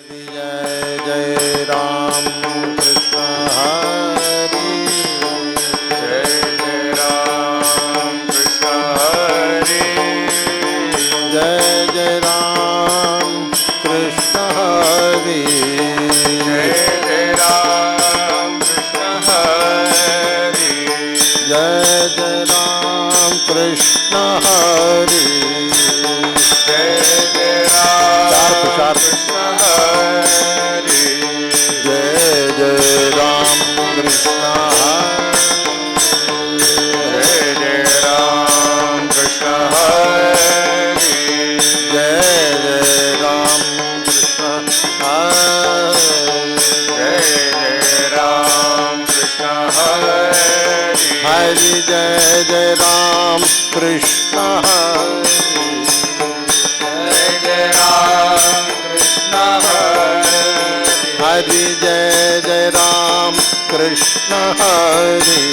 Jai Jai Ram Krishna Hari Jai Jai Ram Krishna Hari Jai Jai Ram Krishna Hari Jai Jai Ram Krishna Hari Jai Jai Ram Krishna Hari Jai Jai Ram Krishna Hari Jai Jai Ram Krishna Hari Jai Jai Ram Krishna Hari Jai Jai Ram Krishna Hari Jai Jai Ram Krishna Hari Hari Jai Jai Ram Krishna Hari Jai Jai Ram Krishna Hari Hari Jai Jai Ram Krishna Hari